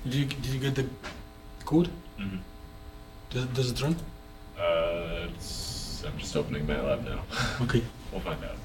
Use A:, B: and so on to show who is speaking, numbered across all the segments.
A: Did you get the code?
B: Mm-hmm.
A: Does it run?
B: I'm just opening MATLAB now.
A: Okay.
B: We'll find out.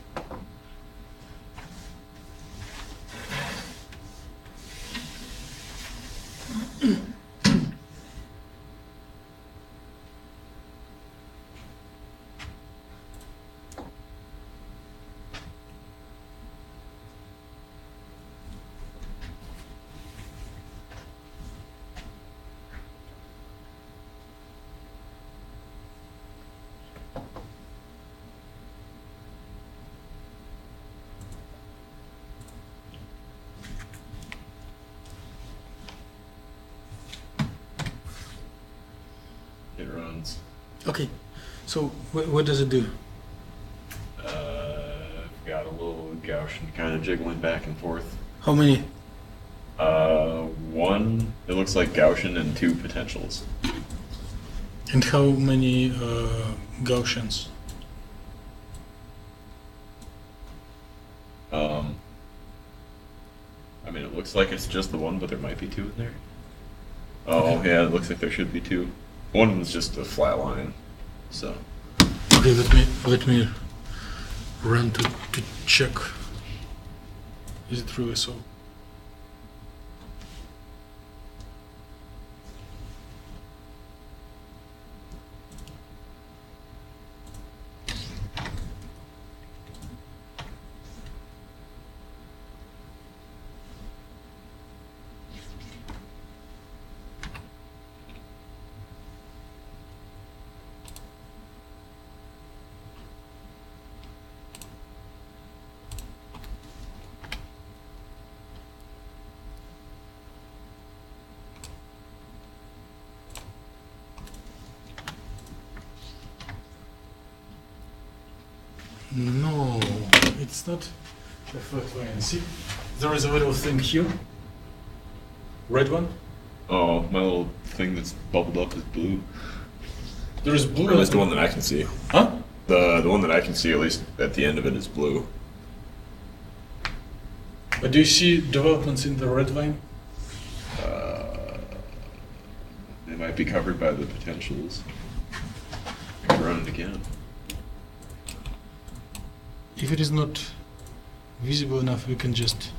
B: It runs.
A: Okay. So what does it do?
B: I've got a little Gaussian kind of jiggling back and forth.
A: How many?
B: One, it looks like Gaussian and two potentials.
A: And how many Gaussians?
B: I mean, it looks like it's just the one, but there might be two in there. Oh, okay. Yeah, it looks like there should be two. One of them's just a flat line, so.
A: Okay, let me run to check. Is it really so? No, it's not a flat line. See, there is a little thing here. Red one.
B: Oh, my little thing that's bubbled up is blue.
A: There is blue.
B: Or at least the one that I can see.
A: Huh?
B: The one that I can see, at least at the end of it, is blue.
A: But do you see developments in the red line?
B: They might be covered by the potentials. I can run it again.
A: If it is not visible enough, we can just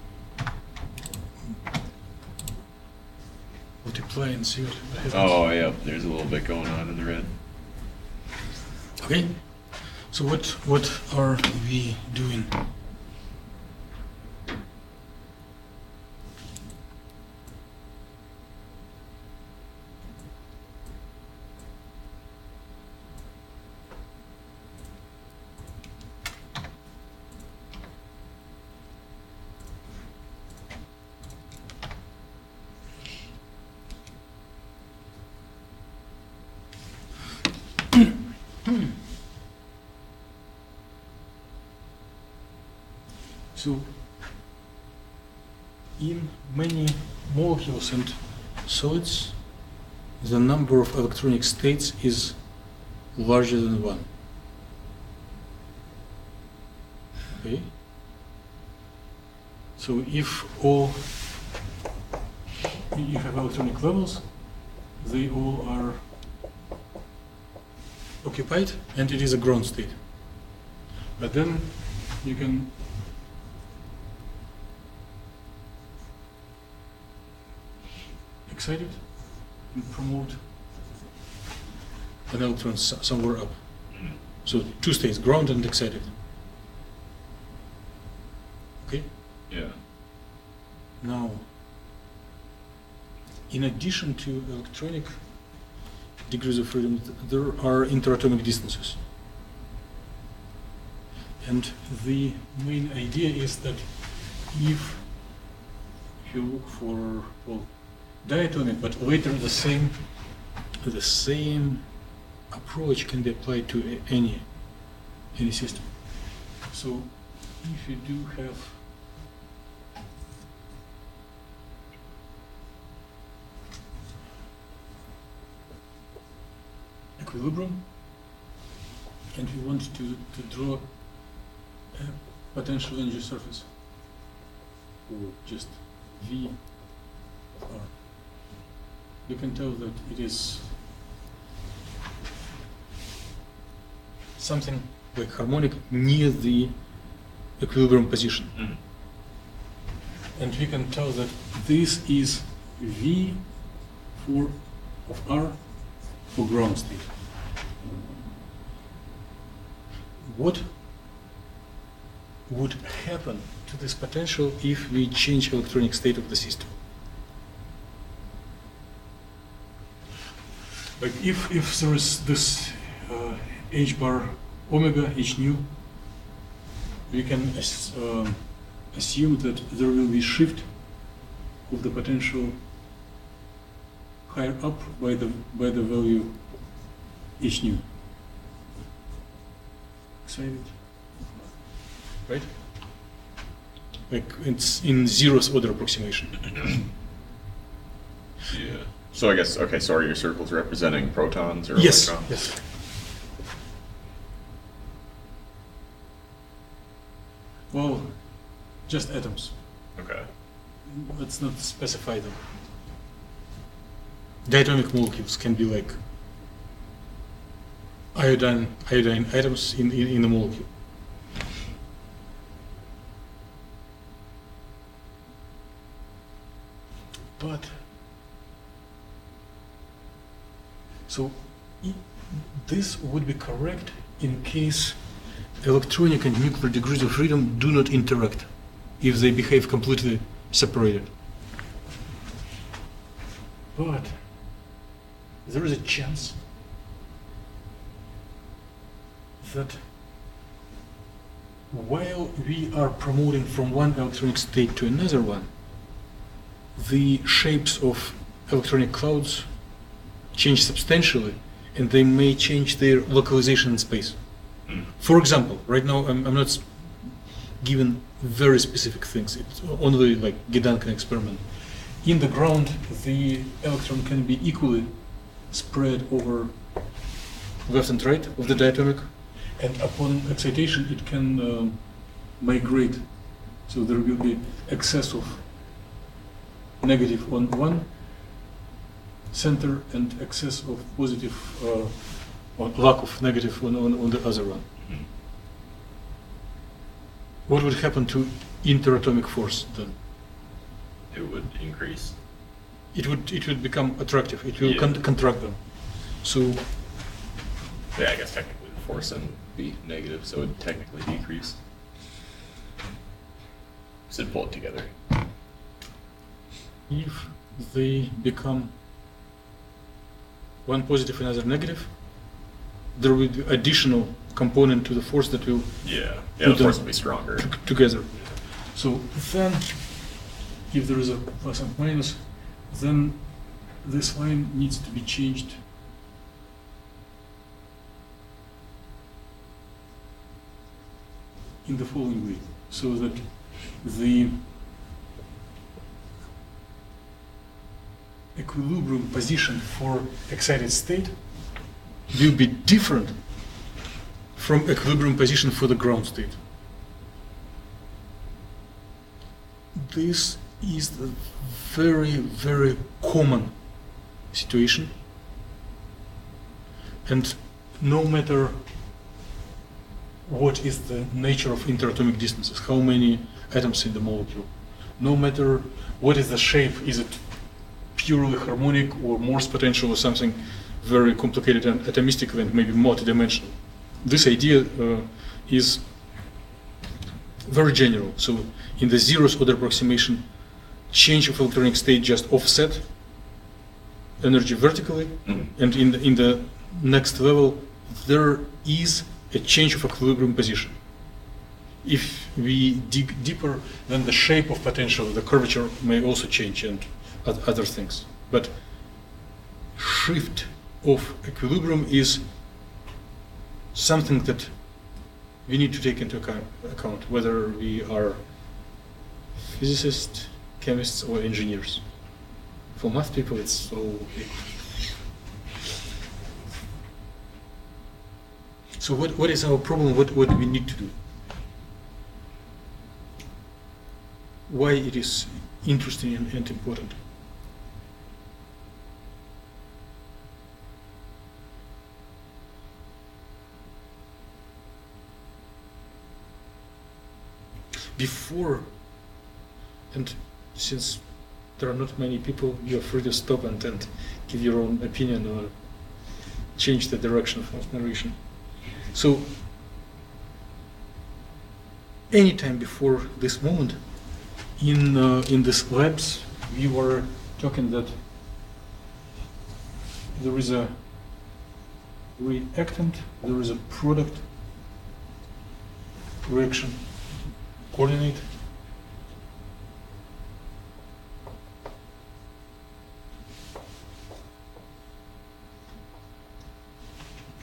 A: multiply and see what happens.
B: Oh, yeah, there's a little bit going on in the red.
A: Okay. So what are we doing? So, in many molecules and solids, the number of electronic states is larger than one. Okay. So if you have electronic levels, they all are occupied, and it is a ground state. But then you can excite it and promote an electron somewhere up. So two states, ground and excited. Okay?
B: Yeah.
A: Now, in addition to electronic degrees of freedom, there are interatomic distances. And the main idea is that if you look for, well, diatomic, but later the same approach can be applied to any system. So if you do have equilibrium and we want to draw a potential energy surface, or just V of R. you can tell that it is something like harmonic near the equilibrium position.
B: Mhm.
A: And we can tell that this is V of R for ground state. What would happen to this potential if we change electronic state of the system? Like if there is this h bar omega, h nu, we can assume that there will be shift of the potential higher up by the value h nu. Excited? Right? Like it's in zeroth order approximation.
B: Yeah. So I guess, okay, so are your circles representing protons or
A: Yes.
B: electrons?
A: Yes. Well, just atoms.
B: Okay.
A: Let's not specify them. Diatomic molecules can be like iodine atoms in a molecule. But so this would be correct in case electronic and nuclear degrees of freedom do not interact, if they behave completely separated. But there is a chance that while we are promoting from one electronic state to another one, the shapes of electronic clouds change substantially, and they may change their localization in space. For example, right now I'm not given very specific things. It's only like Gedanken experiment. In the ground, the electron can be equally spread over left and right of the diatomic, and upon excitation, it can migrate. So there will be excess of negative on one center and excess of positive, or lack of negative on the other one.
B: Mhm.
A: What would happen to interatomic force then?
B: It would increase.
A: It would become attractive. It will
B: Yeah.
A: contract them. So
B: Yeah, I guess technically the force then would be negative, so it would technically decrease. So pull it together.
A: if they become one positive, another negative, there will be additional component to the force that will
B: Yeah.
A: Put
B: Yeah, the
A: them
B: force will be stronger.
A: together. So then, if there is a plus and minus, then this line needs to be changed in the following way, so that the equilibrium position for excited state will be different from equilibrium position for the ground state. This is the very, very common situation, and no matter what is the nature of interatomic distances, how many atoms in the molecule, no matter what is the shape, is it purely harmonic or Morse potential or something very complicated and atomistic and maybe multidimensional. This idea is very general. So in the zeroth order approximation, change of electronic state just offset energy vertically, and in the next level there is a change of equilibrium position. If we dig deeper, then the shape of potential, the curvature may also change and other things. But shift of equilibrium is something that we need to take into account, whether we are physicists, chemists, or engineers. For math people, it's so big. So what is our problem? What do we need to do? Why it is interesting and important? before, and since there are not many people, you're free to stop and give your own opinion or change the direction of narration. So, anytime before this moment, in these labs, we were talking that there is a reactant, there is a product reaction coordinate,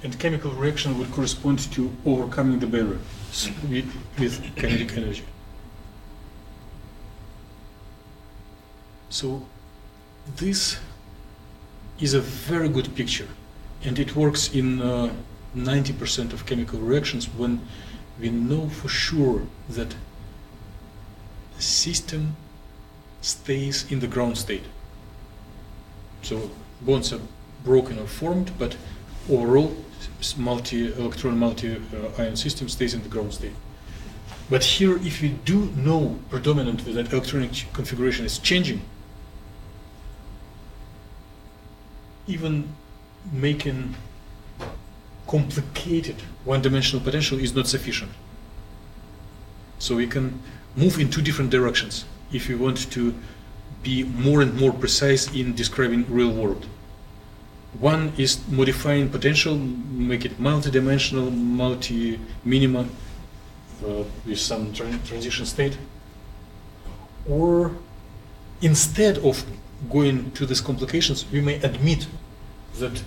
A: and chemical reaction would correspond to overcoming the barrier with kinetic energy. So this is a very good picture, and it works in 90% of chemical reactions when we know for sure that the system stays in the ground state. So bonds are broken or formed, but overall multi-electron, multi-ion system stays in the ground state. But here, if we do know predominantly that electronic configuration is changing, even making complicated one-dimensional potential is not sufficient. So we can move in two different directions if we want to be more and more precise in describing real world. One is modifying potential, make it multi-dimensional, multi-minima with some transition state. Or instead of going to these complications, we may admit that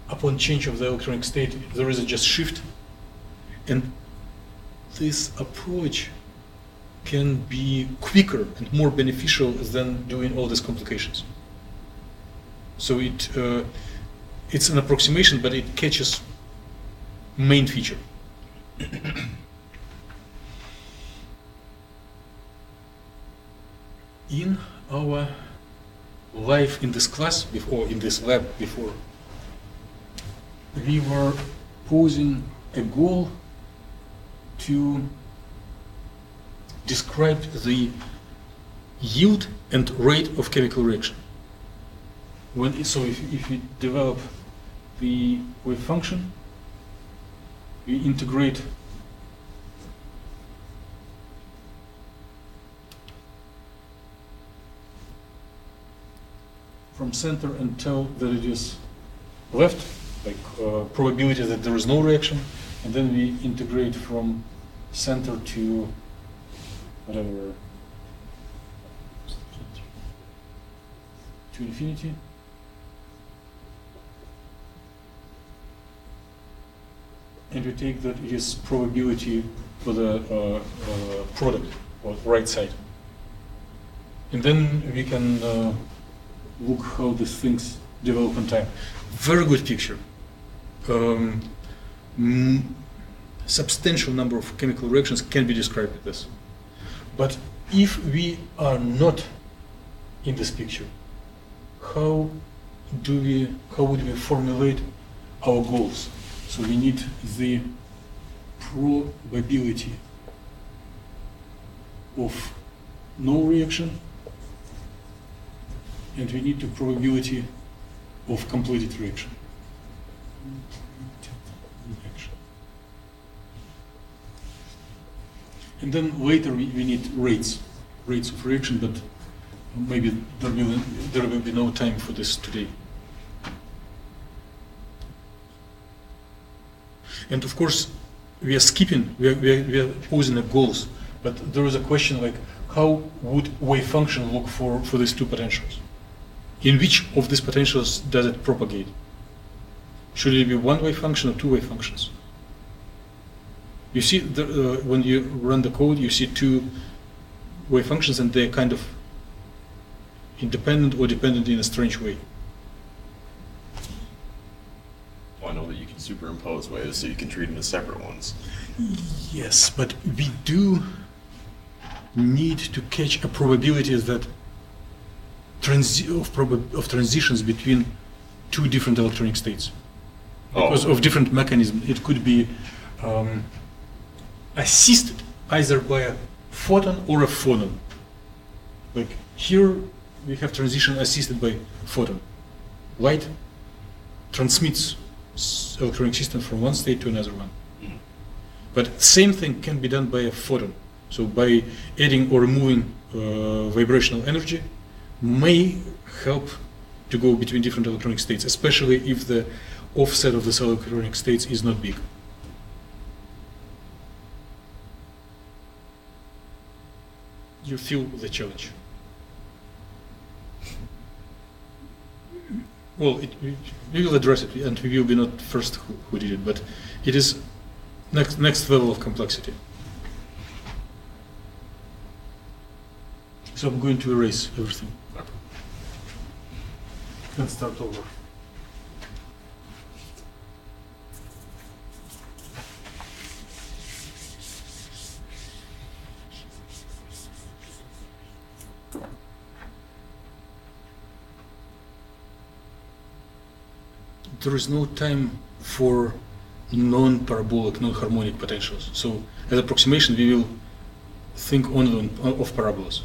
A: upon change of the electronic state, there is a just shift. And this approach can be quicker and more beneficial than doing all these complications. So it's an approximation, but it catches main feature. In our life in this class before, in this lab before, we were posing a goal to describe the yield and rate of chemical reaction. So if we develop the wave function, we integrate from center and tell that it is left, like probability that there is no reaction, and then we integrate from center to whatever, to infinity. And we take that it is probability for the product or right side. And then we can look how these things develop in time. Very good picture. Substantial number of chemical reactions can be described with this. But if we are not in this picture, how would we formulate our goals? So we need the probability of no reaction, and we need the probability of completed reaction. And then later we need rates of reaction, but maybe there will be no time for this today. And of course, we are posing the goals, but there is a question like, how would wave function look for these two potentials? In which of these potentials does it propagate? Should it be one wave function or two wave functions? You see, when you run the code, you see two wave functions, and they're kind of independent or dependent in a strange way.
B: Well, I know that you can superimpose waves, so you can treat them as separate ones.
A: Yes, but we do need to catch a probability that of transitions between two different electronic states. Because of different mechanism. It could be assisted either by a photon or a phonon. Like here we have transition assisted by photon. Light transmits electronic system from one state to another one. But same thing can be done by a photon. So by adding or removing vibrational energy may help to go between different electronic states, especially if the offset of the electronic states is not big. You feel the challenge. Well, we will address it, and we will be not first who did it, but it is next level of complexity. So I'm going to erase everything. Let's start over. There is no time for non-parabolic, non-harmonic potentials. So as approximation, we will think only of parabolas.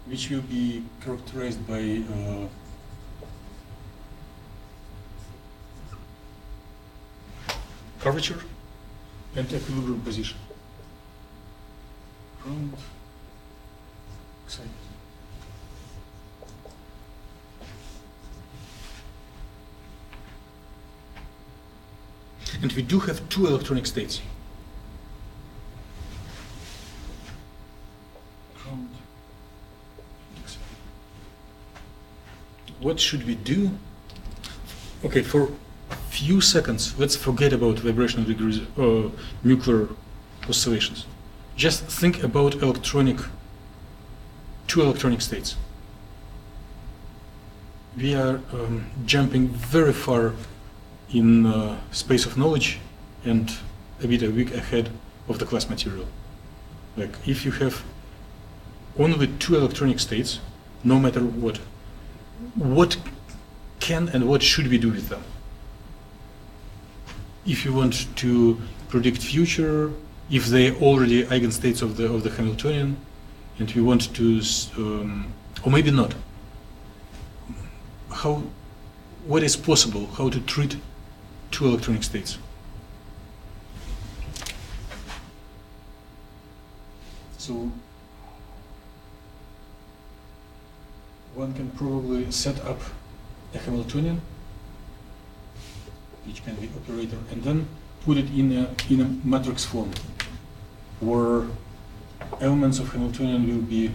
A: Which will be characterized by curvature and equilibrium position. Ground, excited. And we do have two electronic states. Ground. What should we do? Okay, for a few seconds, let's forget about vibrational degrees or nuclear oscillations. Just think about two electronic states. We are jumping very far in space of knowledge and a bit a week ahead of the class material. Like if you have only two electronic states, no matter what can and what should we do with them? If you want to predict future, if they already eigenstates of the Hamiltonian, and we want to, or maybe not. What is possible? How to treat two electronic states? So one can probably set up a Hamiltonian, which can be operator, and then put it in a matrix form, where elements of Hamiltonian will be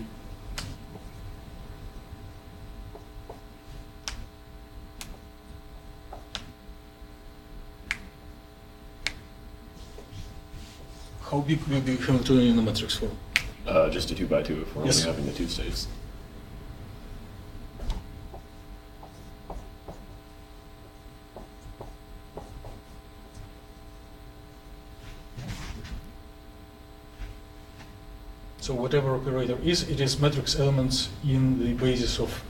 A: how big will be Hamiltonian in a matrix form?
B: Just a 2 by 2 if we're
A: Yes.
B: only having the two states.
A: So whatever operator is, it is matrix elements in the basis of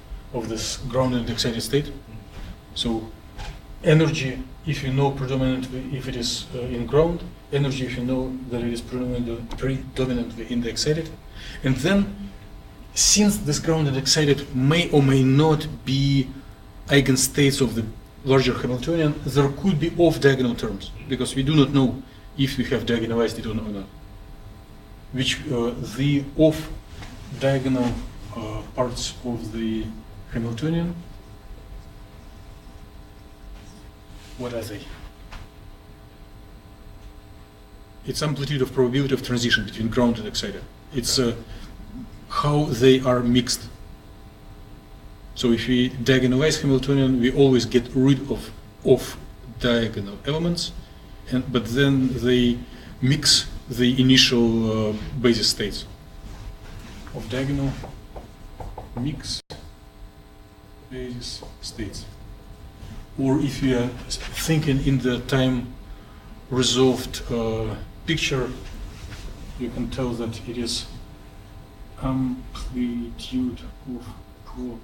A: this grounded and excited state. So energy, if you know predominantly if it is in ground, energy if you know that it is predominantly in the excited. And then, since this grounded excited may or may not be eigenstates of the larger Hamiltonian, there could be off-diagonal terms, because we do not know if we have diagonalized it or not. Which the off-diagonal parts of the Hamiltonian, what are they? It's amplitude of probability of transition between ground and excited. It's how they are mixed. So if we diagonalize Hamiltonian, we always get rid of off-diagonal elements, but then they mix the initial basis states of diagonal mix basis states. Or if you are thinking in the time resolved picture, you can tell that it is amplitude of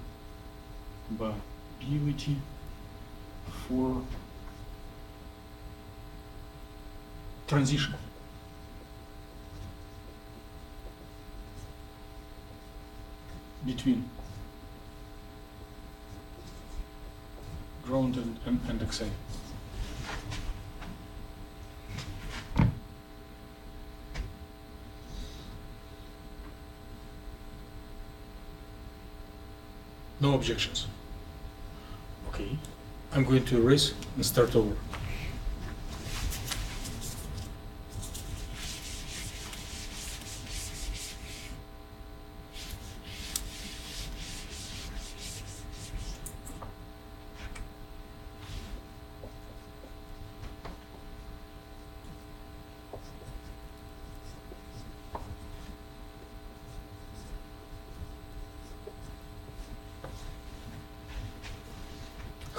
A: probability for transition. Between ground and XA. No objections. Okay, I'm going to erase and start over.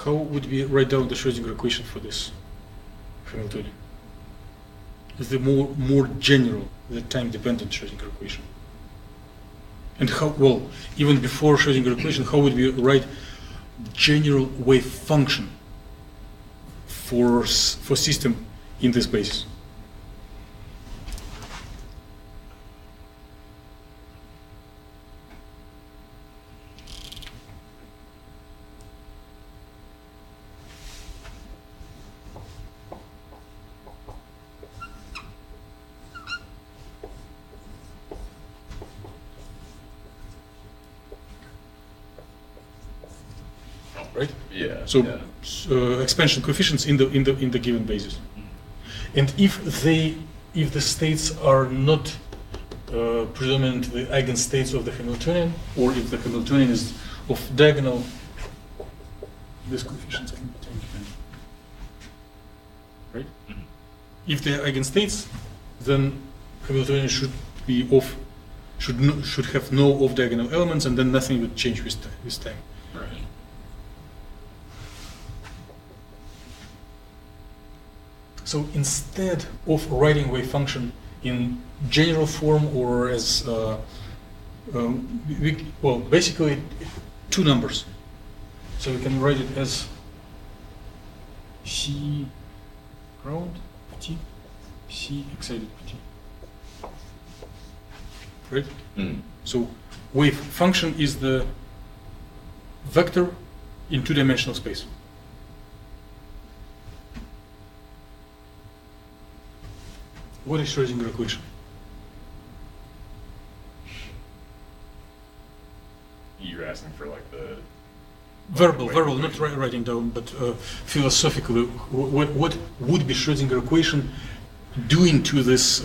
A: How would we write down the Schrodinger equation for this Hamiltonian? Is the more general, the time-dependent Schrodinger equation? And how, well, even before Schrodinger equation, how would we write general wave function for system in this basis? Right?
B: Yeah.
A: So
B: yeah.
A: expansion coefficients in the given basis, and if the states are not predominant the eigenstates of the Hamiltonian, or if the Hamiltonian is of diagonal, these coefficients can be time dependent. Right?
B: Mhm.
A: If they are eigenstates, then Hamiltonian should be off, should have no off diagonal elements, and then nothing would change with time.
B: Right.
A: So instead of writing wave function in general form or as, well, basically two numbers. So we can write it as C ground T, C excited T. Right?
B: Mm.
A: So wave function is the vector in two-dimensional space. What is Schrodinger equation?
B: You're asking for like the
A: Verbal,
B: wave
A: not
B: equation.
A: writing down, but philosophically, what would be Schrodinger equation doing to this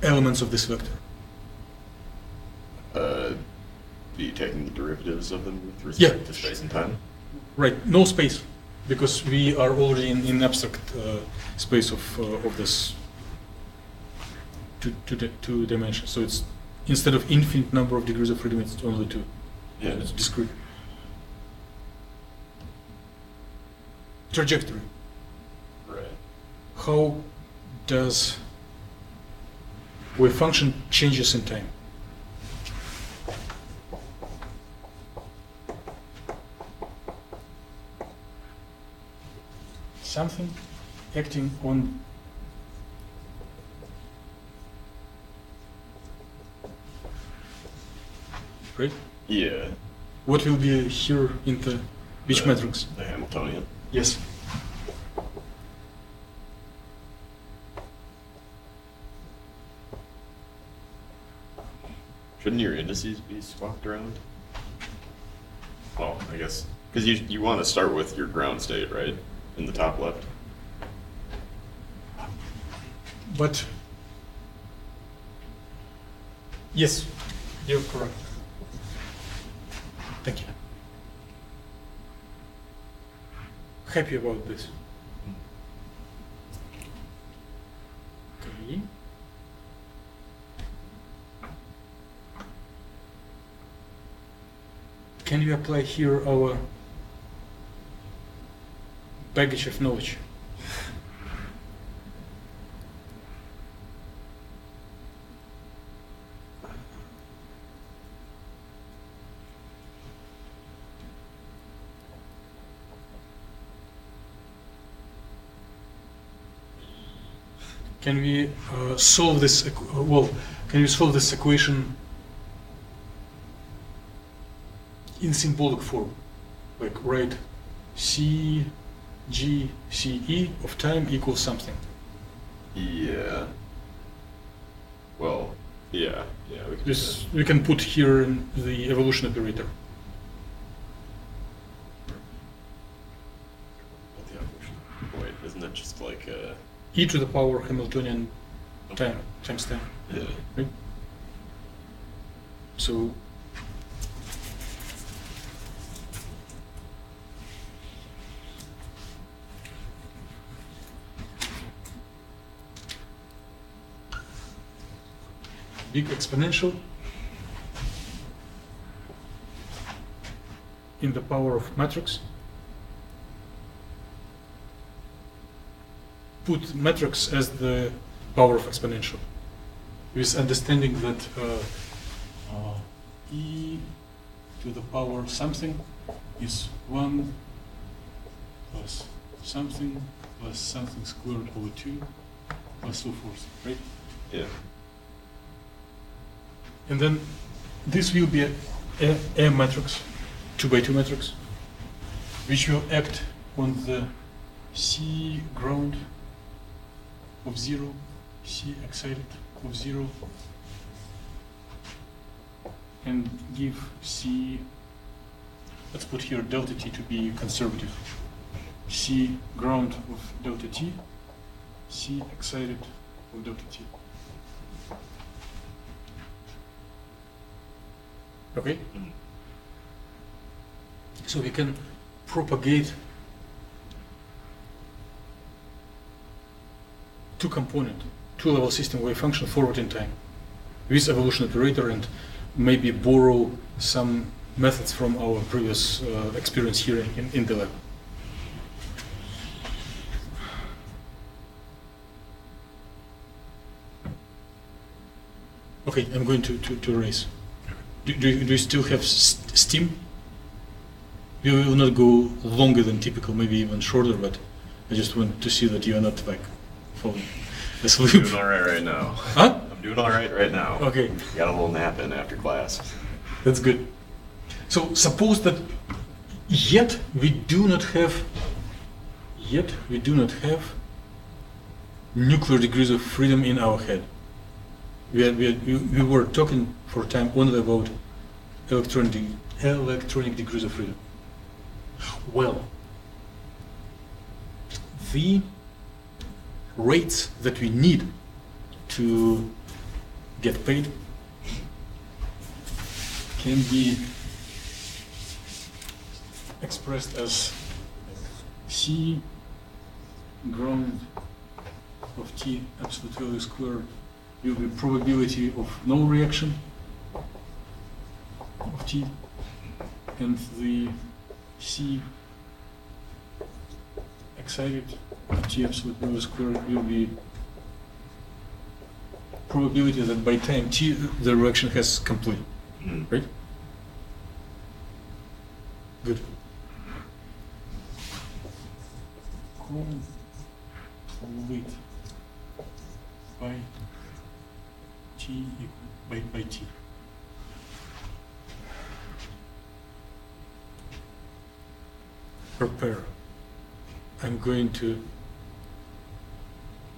A: elements of this vector?
B: Be taking the derivatives of them with
A: Yeah.
B: respect to space and time.
A: Right, no space, because we are already in abstract space of this two dimensions. So it's instead of infinite number of degrees of freedom, it's only two.
B: Yeah.
A: It's discrete. Trajectory.
B: Right.
A: How does wave function changes in time? Something acting on right?
B: Yeah.
A: What will be here in the which
B: The-
A: matrix?
B: The Hamiltonian.
A: Yes.
B: Shouldn't your indices be swapped around? Well, I guess because you want to start with your ground state, right, in the top left.
A: But yes, you're correct. Thank you. Happy about this. Okay. Can you apply here our baggage of knowledge? can we solve this? Well, can we solve this equation in symbolic form? Like write C, G, C, E of time equals something.
B: Yeah. Well, yeah. We can do
A: This we can put here in the evolution operator.
B: what the evolution. Wait, isn't that just like a?
A: E to the power Hamiltonian time times time.
B: Yeah.
A: Right? So big exponential in the power of matrix. Put matrix as the power of exponential, with understanding that e to the power something is 1 plus something squared over 2 plus so forth, right?
B: Yeah.
A: And then this will be a matrix, 2 by 2 matrix, which will act on the C ground of 0, C excited of 0, and give C, let's put here delta t to be conservative, C ground of delta t, C excited of delta t. Okay?
B: Mhm.
A: So we can propagate two-component, two-level system wave function forward in time with evolution operator, and maybe borrow some methods from our previous experience here in the lab. Okay, I'm going to erase. Do you still have steam? We will not go longer than typical, maybe even shorter, but I just want to see that you are not like falling asleep.
B: I'm doing all right now.
A: Huh?
B: I'm doing all right now.
A: Okay,
B: Got a little nap in after class.
A: that's good. So suppose that yet we do not have nuclear degrees of freedom in our head. We were talking for time only about electronic degrees of freedom. Well, the rates that we need to get paid can be expressed as C ground of T absolute value squared will be probability of no reaction of T, and the C excited of T absolute value squared will be probability that by time T the reaction has completed, right? Good. Complete by T equal by T. Prepare. I'm going to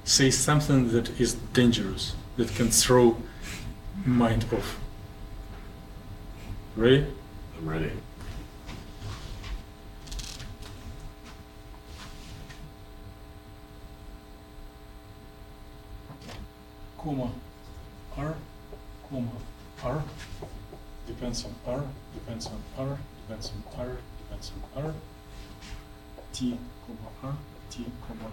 A: say something that is dangerous, that can throw mind off. Ready?
B: I'm ready.
A: Comma R, comma R, depends on R, depends on R, depends on R, depends on R, T, comma R, T, comma R.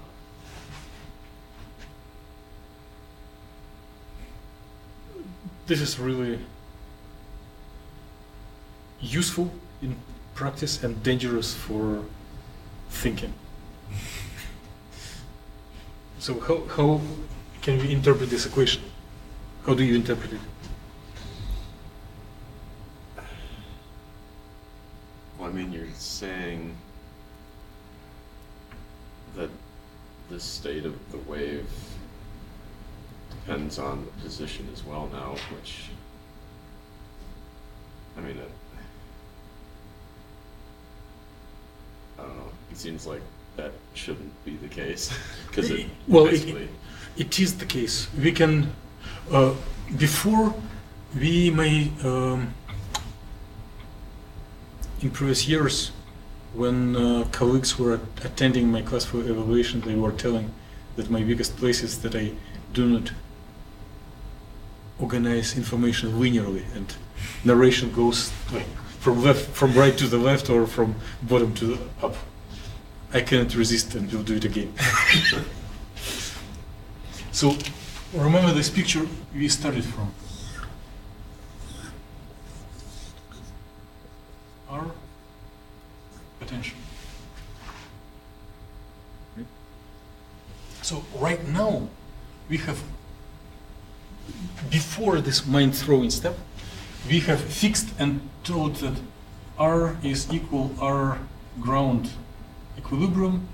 A: This is really useful in practice and dangerous for thinking. So how can we interpret this equation? How do you interpret it?
B: Well, I mean, you're saying that the state of the wave depends on the position as well now, which, I mean, I don't know. It seems like that shouldn't be the case because it basically.
A: It is the case. We can, before we may, in previous years, when colleagues were attending my class for evaluation, they were telling that my biggest place is that I do not organize information linearly, and narration goes like from right to the left or from bottom to the up. I cannot resist and will do it again. So remember this picture we started from. R potential. So right now we have, before this mind throwing step, we have fixed and told that R is equal R ground equilibrium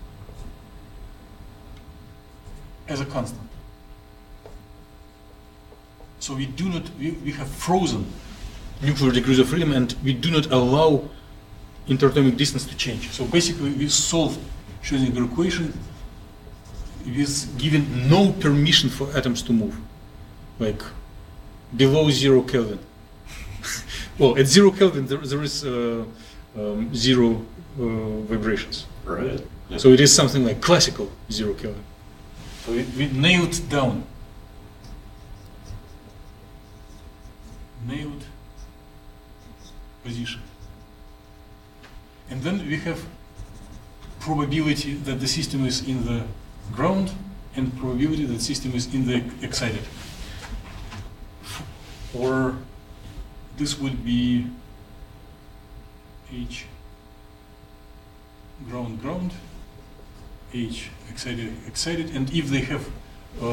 A: as a constant. So we do not, we have frozen nuclear degrees of freedom and we do not allow interatomic distance to change. So basically we solve Schrodinger equation with giving no permission for atoms to move, like below 0 Kelvin. Well, at 0 Kelvin there is zero vibrations.
B: Right. Yeah.
A: So it is something like classical 0 Kelvin. So we nailed down. Nailed position. And then we have probability that the system is in the ground and probability that the system is in the excited. Or this would be H ground, H excited, and if they have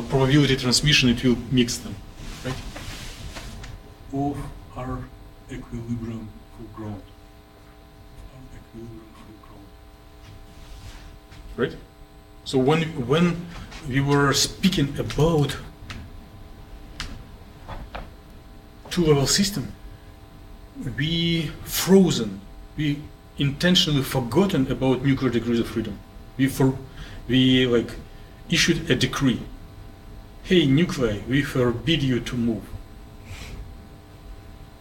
A: probability transmission, it will mix them, right? Of our equilibrium for ground. Right? So when we were speaking about two-level system, we intentionally forgotten about nuclear degrees of freedom. We like issued a decree. Hey, nuclei, we forbid you to move.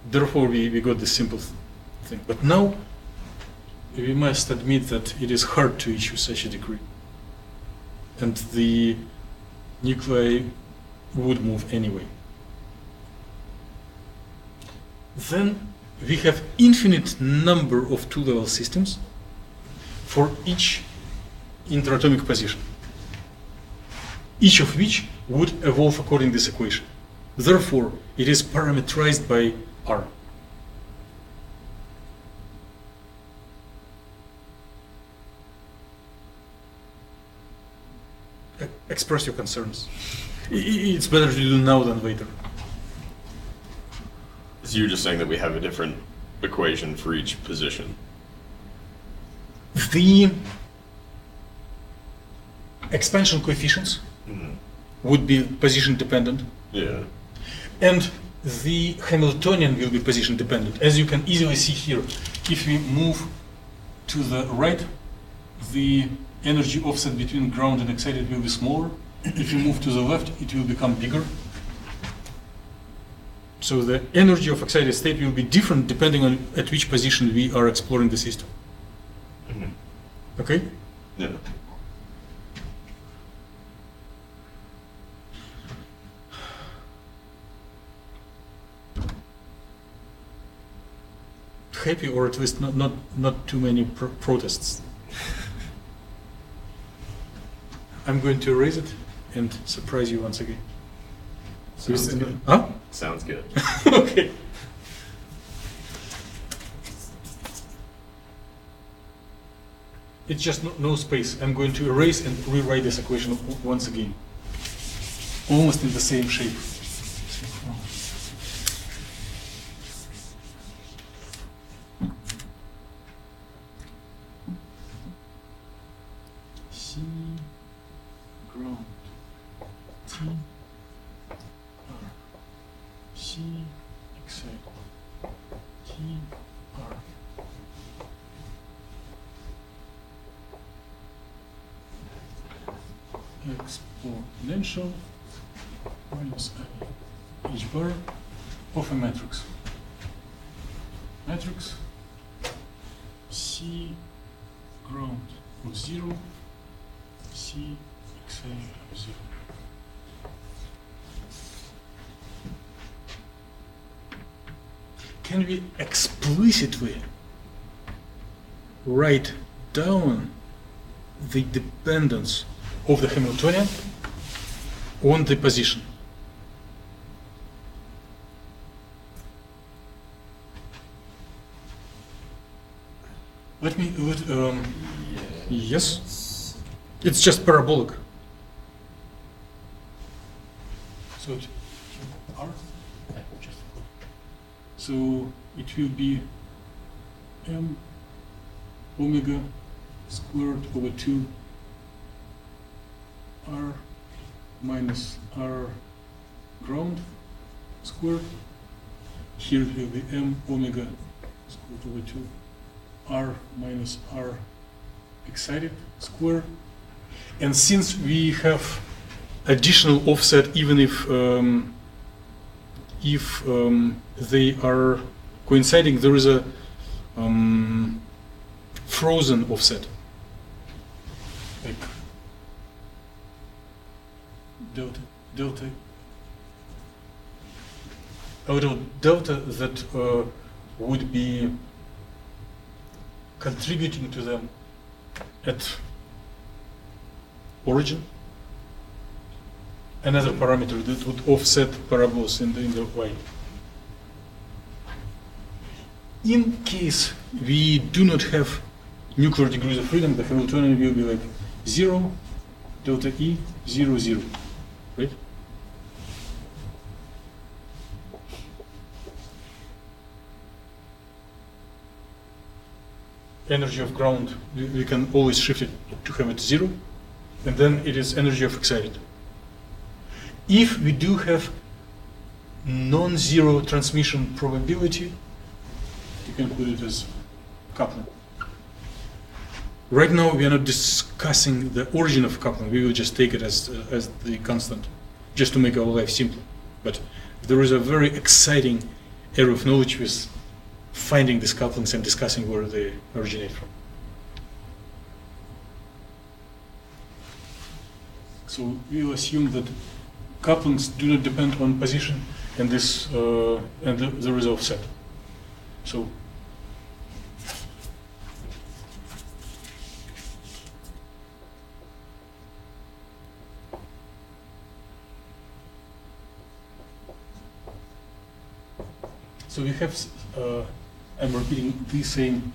A: Therefore, we got this simple thing. But now, we must admit that it is hard to issue such a decree. And the nuclei would move anyway. Then we have infinite number of two-level systems for each interatomic position, each of which would evolve according to this equation. Therefore, it is parameterized by R. Express your concerns. It's better to do now than later.
B: So you're just saying that we have a different equation for each position?
A: The expansion coefficients would be position dependent.
B: Yeah.
A: And the Hamiltonian will be position dependent. As you can easily see here, if we move to the right, the energy offset between ground and excited will be smaller. If you move to the left, it will become bigger. So the energy of excited state will be different depending on at which position we are exploring the system. Okay?
B: Yeah.
A: Happy, or at least not too many protests. I'm going to erase it and surprise you once again.
B: Sounds good.
A: Huh?
B: Sounds good.
A: Okay. It's just no space. I'm going to erase and rewrite this equation once again. Almost in the same shape. C ground T exponential minus I h bar of a matrix. Matrix C ground of 0, C excited of 0. Can we explicitly write down the dependence of the Hamiltonian on the position? Yes, it's just parabolic. So it will be m omega squared over 2 r minus r ground squared. Here it will be m omega squared over 2 r minus r excited square. And since we have additional offset, even if they are coinciding, there is a frozen offset, like delta out of delta that would be contributing to them at origin. Another parameter that would offset parabolas in the y. In case we do not have nuclear degrees of freedom, the Hamiltonian will be like 0, delta E, 0, 0, right? Energy of ground, we can always shift it to have it 0, and then it is energy of excited. If we do have non-zero transmission probability, you can put it as coupling. Right now we are not discussing the origin of coupling, we will just take it as the constant, just to make our life simpler. But there is a very exciting area of knowledge with finding these couplings and discussing where they originate from. So we will assume that couplings do not depend on position, and this there is offset. So we have. I'm repeating the same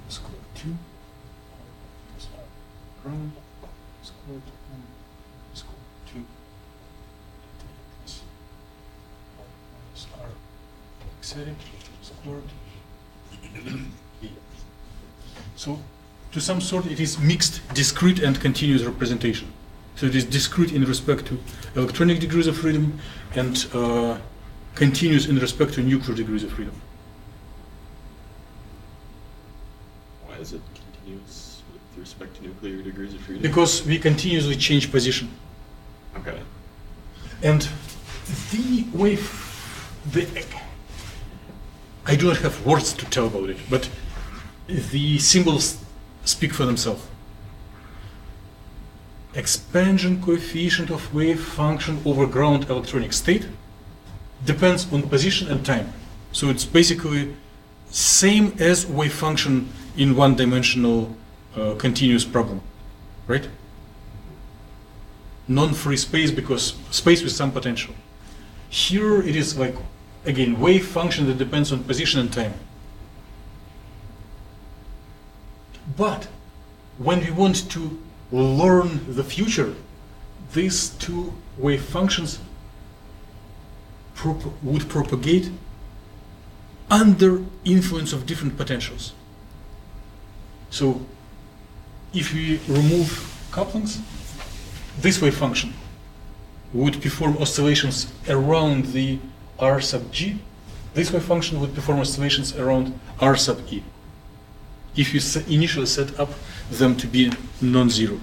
A: square 2 ground squared square 2 plus r excited squared e. So to some sort it is mixed discrete and continuous representation. So it is discrete in respect to electronic degrees of freedom and continuous in respect to nuclear degrees of freedom.
B: Why is it continuous with respect to nuclear degrees of freedom?
A: Because we continuously change position.
B: Okay.
A: And the way, I do not have words to tell about it, but the symbols speak for themselves. Expansion coefficient of wave function over ground electronic state depends on position and time. So it's basically same as wave function in one-dimensional continuous problem, right? Non-free space, because space with some potential. Here it is like, again, wave function that depends on position and time. But when we want to learn the future, these two wave functions would propagate under influence of different potentials. So if we remove couplings, this wave function would perform oscillations around the R sub G. This wave function would perform oscillations around R sub E, if you initially set up them to be non-zero.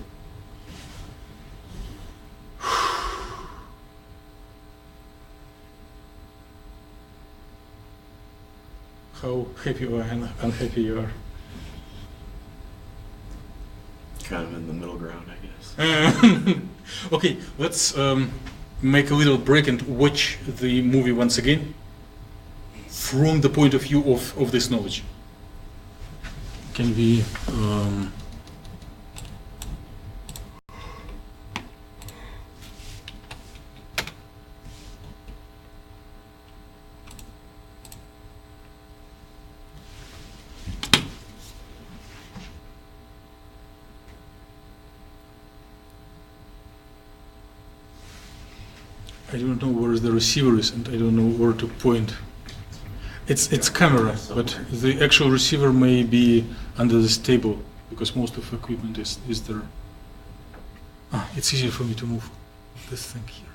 A: happy or unhappy you are.
B: Kind of in the middle ground, I guess.
A: Okay, let's make a little break and watch the movie once again from the point of view of this knowledge. Can we I don't know where the receiver is, and I don't know where to point. It's camera, but the actual receiver may be under this table because most of the equipment is there. Ah, it's easier for me to move this thing here.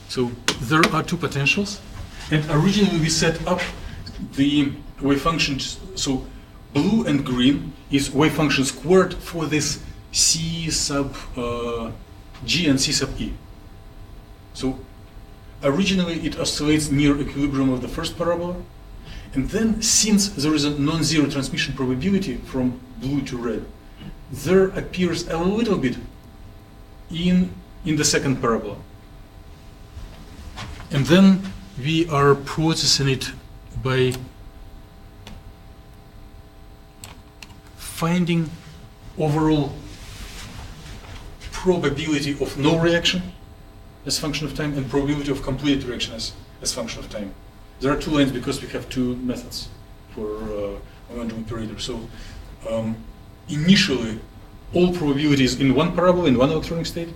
A: So there are two potentials, and originally we set up the wave functions. So blue and green is wave function squared for this C sub G and C sub E. So originally it oscillates near equilibrium of the first parabola, and then since there is a non-zero transmission probability from blue to red, there appears a little bit in the second parabola. And then we are processing it by finding overall probability of no reaction as function of time and probability of complete reaction as function of time. There are two lines because we have two methods for momentum operator. So initially all probabilities in one parabola in one electronic state,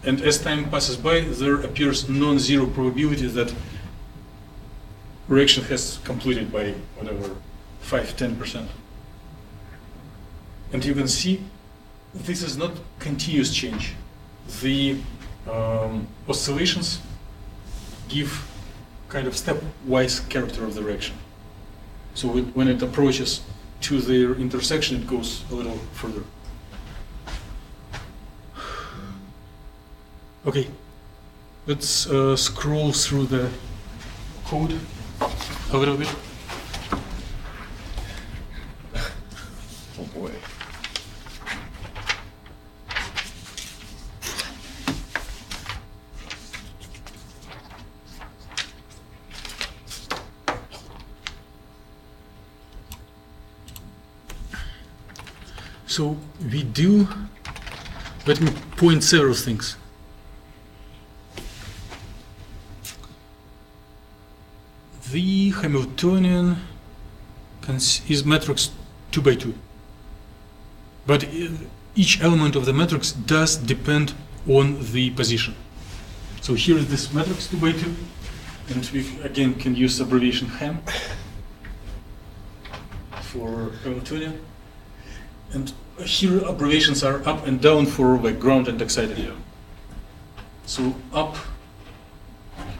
A: and as time passes by there appears non-zero probability that reaction has completed by whatever 5–10%. And you can see this is not continuous change. The oscillations give kind of stepwise character of the reaction. So when it approaches to their intersection, it goes a little further. Okay, let's scroll through the code a little bit.
B: Oh boy.
A: So we do, let me point several things. The Hamiltonian is matrix 2 by 2. But each element of the matrix does depend on the position. So here is this matrix 2 by 2, and we again can use abbreviation HAM for Hamiltonian. And here abbreviations are up and down for like ground and excited. Yeah. So up,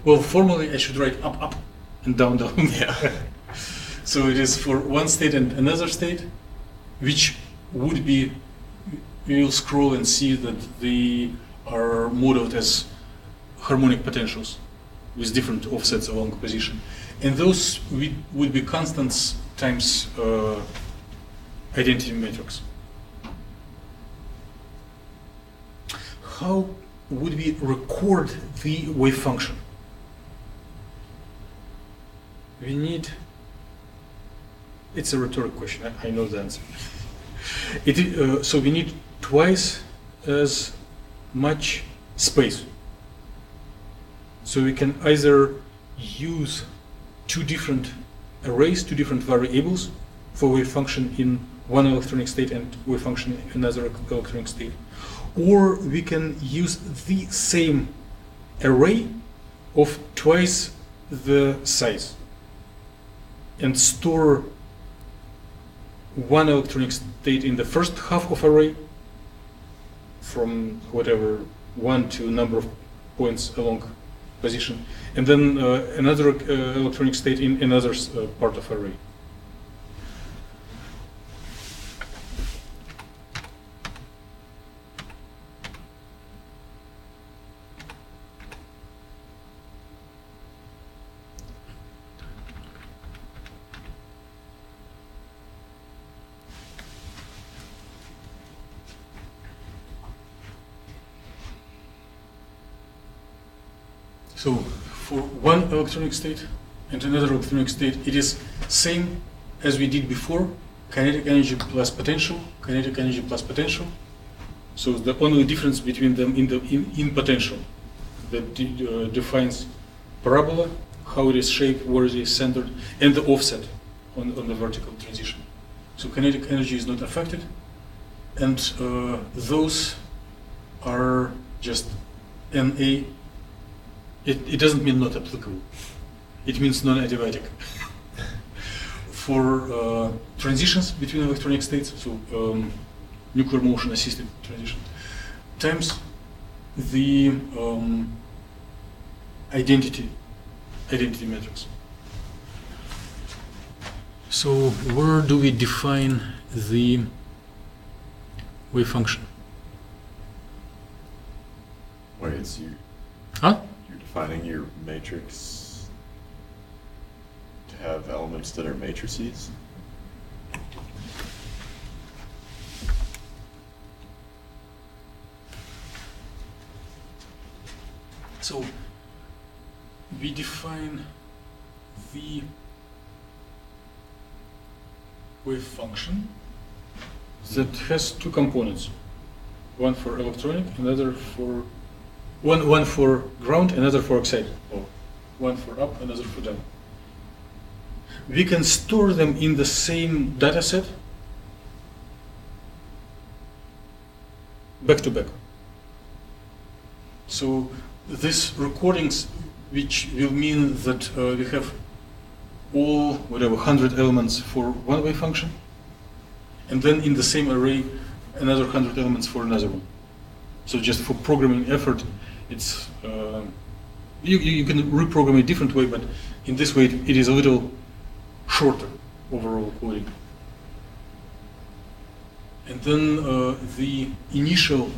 A: well formally I should write up, up and down, down. Yeah. So it is for one state and another state, which would be, we will scroll and see that they are modeled as harmonic potentials with different offsets along position. And those would be constants times identity matrix. How would we record the wave function? We need, it's a rhetorical question, I know the answer. So we need twice as much space. So we can either use two different arrays, two different variables for wave function in one electronic state and wave function in another electronic state. Or we can use the same array of twice the size and store one electronic state in the first half of array from whatever 1 to number of points along position, and then another electronic state in another part of array. So for one electronic state and another electronic state, it is same as we did before, kinetic energy plus potential, kinetic energy plus potential. So the only difference between them in potential that defines parabola, how it is shaped, where it is centered, and the offset on the vertical transition. So kinetic energy is not affected, and those are just NA. It doesn't mean not applicable. It means non-adiabatic. For transitions between electronic states, so nuclear motion assisted transition, times the identity matrix. So where do we define the wave function?
B: Wait, it's
A: Huh?
B: you're defining your matrix to have elements that are matrices?
A: So we define the wave function that has two components, one for electronic, another for one for ground, another for excited, or one for up, another for down. We can store them in the same data set back to back. So these recordings, which will mean that we have all, whatever, 100 elements for one wave function, and then in the same array, another 100 elements for another one. So just for programming effort, it's you can reprogram a different way, but in this way it is a little shorter overall coding. And then the initial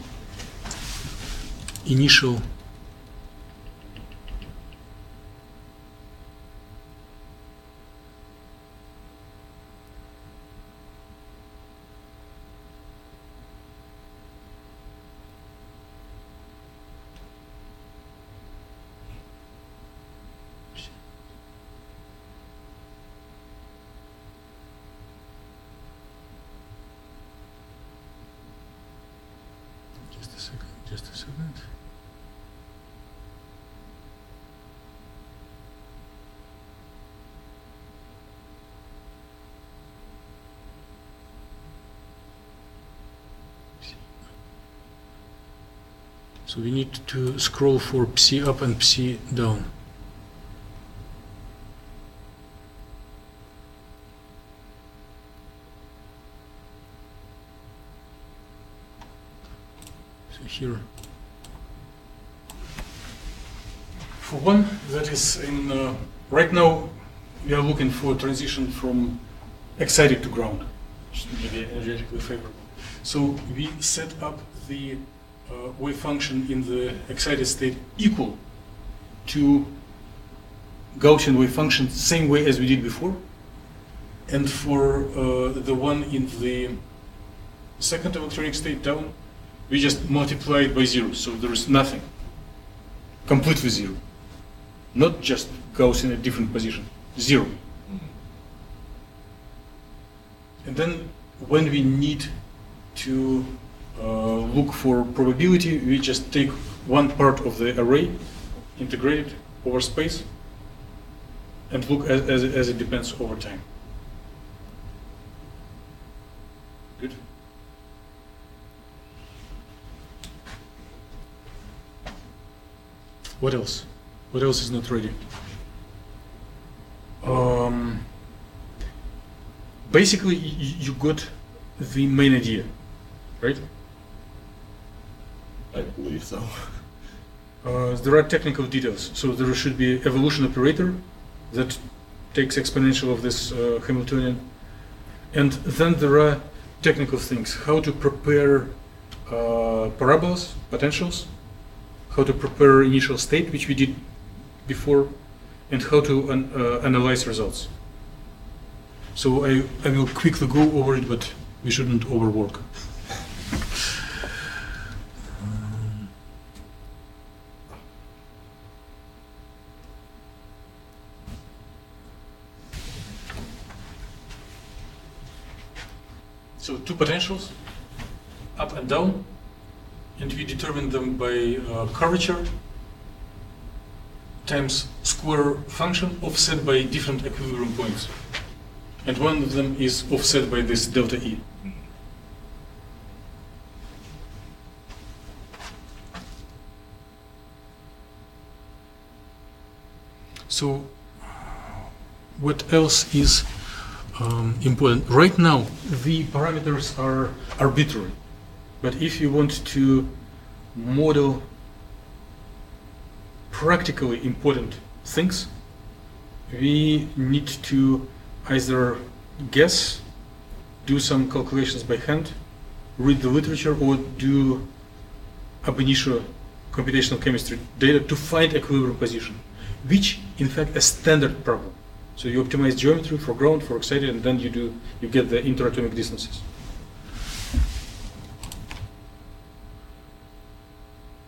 A: just a second. So we need to scroll for psi up and psi down. So here, for one, that is in right now we are looking for a transition from excited to ground, which is maybe energetically favorable. So we set up the wave function in the excited state equal to Gaussian wave function, same way as we did before. And for the one in the second electronic state down, we just multiply it by 0, so there is nothing, completely 0. Not just Gauss in a different position, 0. And then when we need to look for probability, we just take one part of the array, integrate it over space, and look as it depends over time. Good? What else? What else is not ready? Basically, you got the main idea, right?
B: I believe so.
A: There are technical details. So there should be evolution operator that takes exponential of this Hamiltonian. And then there are technical things. How to prepare parabolas, potentials, how to prepare initial state, which we did before, and how to analyze results. So I will quickly go over it, but we shouldn't overwork. So two potentials, up and down, and we determine them by curvature times square function offset by different equilibrium points. And one of them is offset by this delta E. So what else is important? Right now, the parameters are arbitrary. But if you want to model practically important things, we need to either guess, do some calculations by hand, read the literature, or do ab initio computational chemistry data to find equilibrium position, which in fact a standard problem. So you optimize geometry for ground, for excited, and then you get the interatomic distances.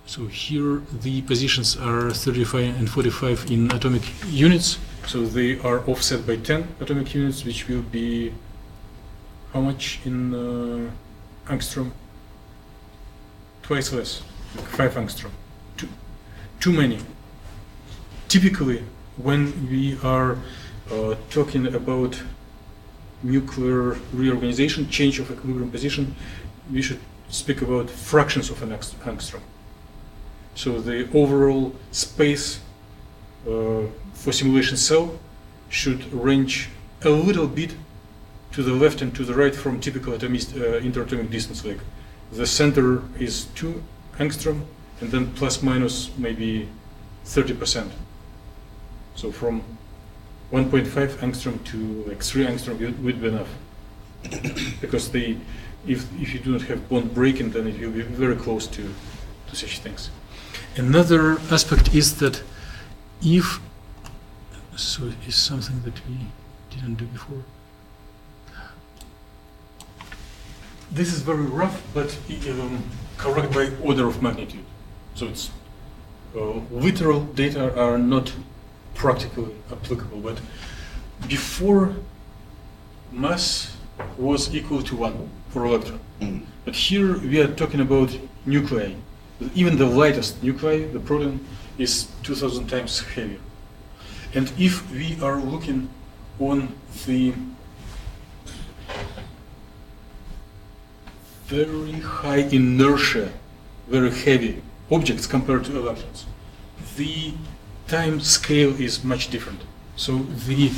A: So here the positions are 35 and 45 in atomic units. So they are offset by 10 atomic units, which will be how much in angstrom? Twice less, like 5 angstrom. Too many. Typically, when we are talking about nuclear reorganization, change of equilibrium position, we should speak about fractions of an angstrom. So the overall space for simulation cell should range a little bit to the left and to the right from typical interatomic distance. Like the center is 2 angstrom, and then plus minus maybe 30%. So from 1.5 angstrom to like 3 angstrom would be enough. Because if you do not have bond breaking, then it will be very close to such things. Another aspect is that so it's something that we didn't do before. This is very rough, but correct by order of magnitude. So it's literal data are not practically applicable, but before mass was equal to 1 for electron. But here we are talking about nuclei. Even the lightest nuclei, the proton, is 2000 times heavier. And if we are looking on the very high inertia, very heavy objects compared to electrons, the time scale is much different. So the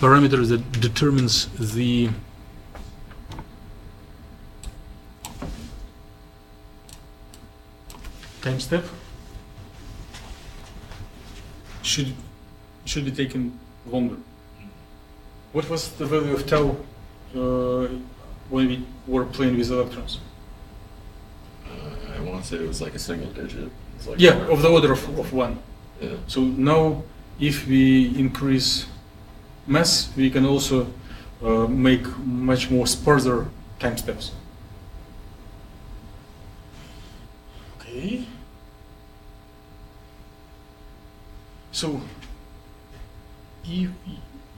A: parameter that determines the time step should be taken longer. What was the value of tau when we were playing with electrons?
B: I want to say it was like a single digit. Like
A: yeah, of the order of 1.
B: Yeah.
A: So now, if we increase mass, we can also make much more sparser time steps. Okay. So, if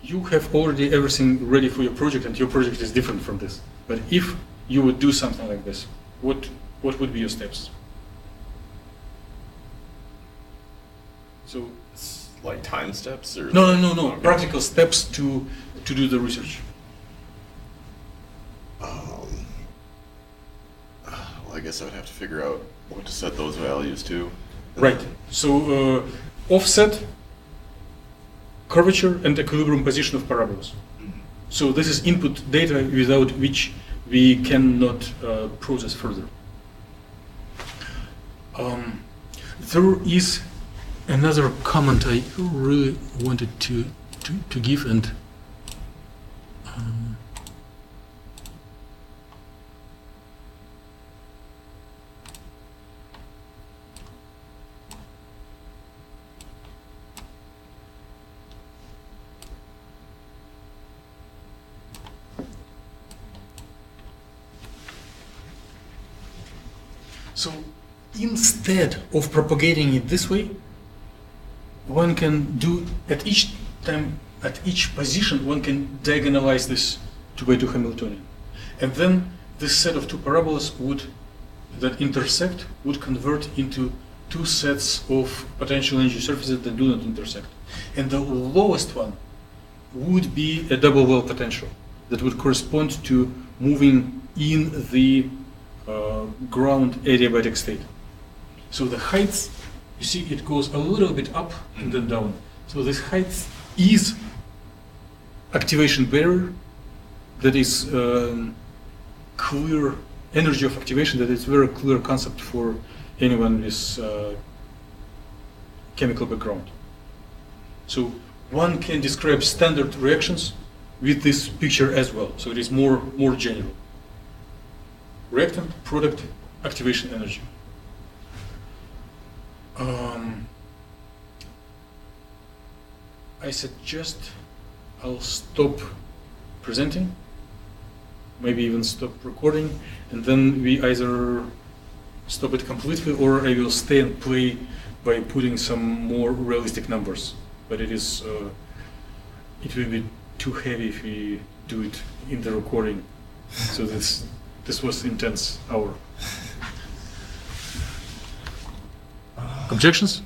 A: you have already everything ready for your project, and your project is different from this, but if you would do something like this, what would be your steps?
B: So it's like time steps, or
A: No.
B: Okay.
A: Practical steps to do the research.
B: Well, I guess I would have to figure out what to set those values to.
A: Right. So offset, curvature, and equilibrium position of parabolas. So this is input data without which we cannot process further. There is another comment I really wanted to give, and so instead of propagating it this way, one can do at each position, one can diagonalize this 2 by 2 Hamiltonian. And then this set of two parabolas that intersect would convert into two sets of potential energy surfaces that do not intersect. And the lowest one would be a double well potential that would correspond to moving in the ground adiabatic state. So the height, you see, it goes a little bit up and then down. So this height is activation barrier that is clear energy of activation, that is very clear concept for anyone with chemical background. So one can describe standard reactions with this picture as well. So it is more general. Reactant, product, activation energy. I suggest I'll stop presenting, maybe even stop recording, and then we either stop it completely or I will stay and play by putting some more realistic numbers. But it is, it will be too heavy if we do it in the recording. So this was intense hour. Objections?